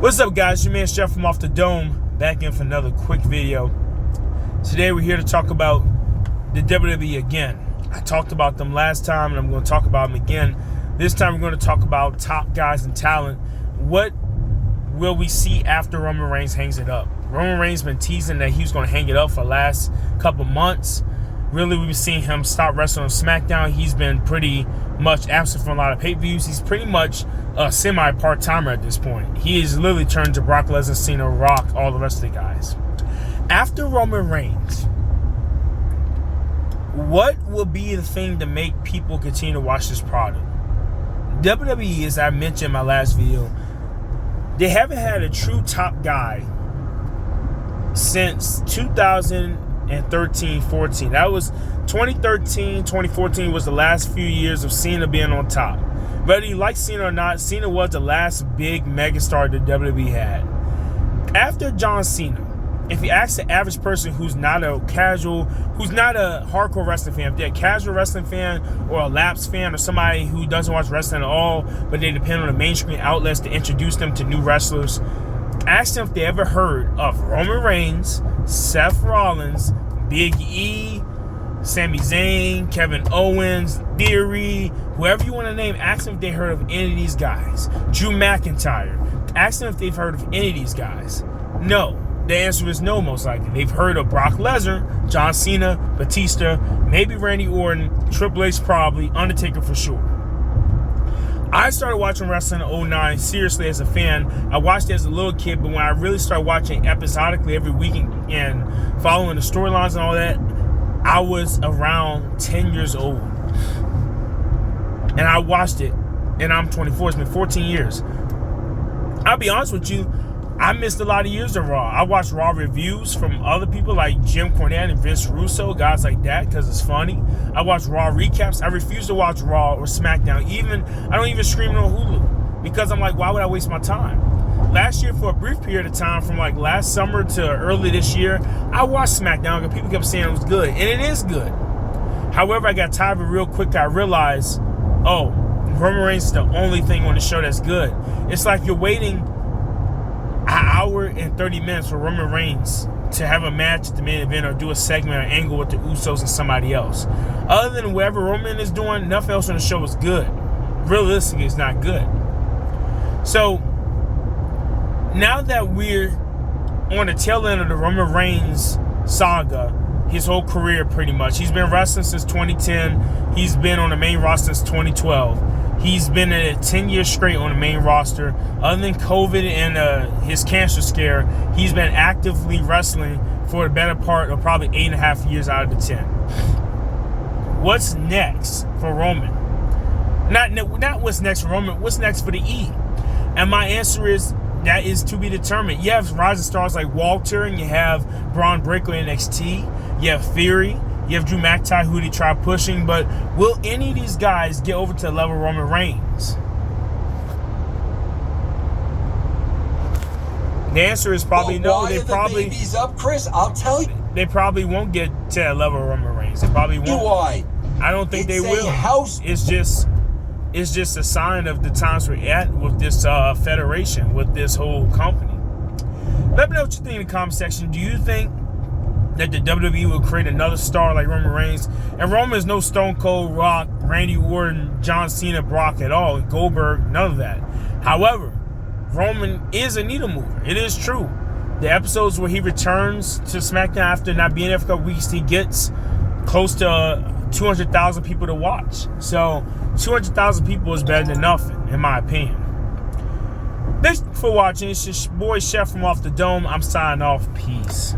What's up, guys? Your man Chef from Off the Dome, back in for another quick video. Today we're here to talk about the WWE again. I talked about them last time and I'm going to talk about them again. This time we're going to talk about top guys and talent. What will we see after Roman Reigns hangs it up? Roman Reigns been teasing that he was going to hang it up for the last couple months. Really, we've seen him stop wrestling on SmackDown. He's been pretty much absent from a lot of pay-per-views. He's pretty much a semi-part-timer at this point. He is literally turned to Brock Lesnar, Cena, Rock, all the rest of the guys. After Roman Reigns, what will be the thing to make people continue to watch this product? WWE, as I mentioned in my last video, they haven't had a true top guy since 2013-14. That was 2013-2014 was the last few years of Cena being on top. Whether you like Cena or not, Cena was the last big megastar that WWE had. After John Cena, if you ask the average person who's not a casual, who's not a hardcore wrestling fan, if they're a casual wrestling fan or a lapsed fan or somebody who doesn't watch wrestling at all, but they depend on the mainstream outlets to introduce them to new wrestlers, ask them if they ever heard of Roman Reigns, Seth Rollins, Big E, Sami Zayn, Kevin Owens, Theory, whoever you want to name. Ask them if they heard of any of these guys. Drew McIntyre. Ask them if they've heard of any of these guys. No. The answer is no, most likely. They've heard of Brock Lesnar, John Cena, Batista, maybe Randy Orton, Triple H probably, Undertaker for sure. I started watching wrestling in 2009 seriously as a fan. I watched it as a little kid, but when I really started watching episodically every week and following the storylines and all that, I was around 10 years old. And I watched it, and I'm 24. It's been 14 years. I'll be honest with you, I missed a lot of years of Raw. I watched Raw reviews from other people like Jim Cornette and Vince Russo, guys like that, because it's funny. I watched Raw recaps. I refuse to watch Raw or SmackDown. I don't even stream it on Hulu because I'm like, why would I waste my time? Last year, for a brief period of time, from like last summer to early this year, I watched SmackDown because people kept saying it was good, and it is good. However, I got tired of it real quick. I realized, oh, Roman Reigns is the only thing on the show that's good. It's like you're waiting an hour and 30 minutes for Roman Reigns to have a match at the main event or do a segment or angle with the Usos and somebody else. Other than whatever Roman is doing, nothing else on the show is good. Realistically, it's not good. So, now that we're on the tail end of the Roman Reigns saga, his whole career pretty much. He's been wrestling since 2010. He's been on the main roster since 2012. He's been at 10 years straight on the main roster. Other than COVID and his cancer scare, he's been actively wrestling for the better part of probably 8.5 years out of the 10. What's next for Roman? Not what's next for Roman, what's next for the E? And my answer is, that is to be determined. You have rising stars like Walter, and you have Braun Breaker in NXT. You have Theory. You have Drew McIntyre, who they try pushing, but will any of these guys get over to the level of Roman Reigns? The answer is probably no. They probably baby's up, Chris. I'll tell you. They probably won't get to that level of Roman Reigns. They probably won't. Why? I don't think they will. House. It's just a sign of the times we're at with this federation, with this whole company. Let me know what you think in the comment section. Do you think that the WWE will create another star like Roman Reigns? And Roman is no Stone Cold, Rock, Randy Orton, John Cena, Brock at all, Goldberg, none of that. However, Roman is a needle mover. It is true. The episodes where he returns to SmackDown after not being there for a couple weeks, he gets close to 200,000 people to watch. So 200,000 people is better than nothing, in my opinion. Thanks for watching. It's your boy Chef from Off the Dome. I'm signing off. Peace.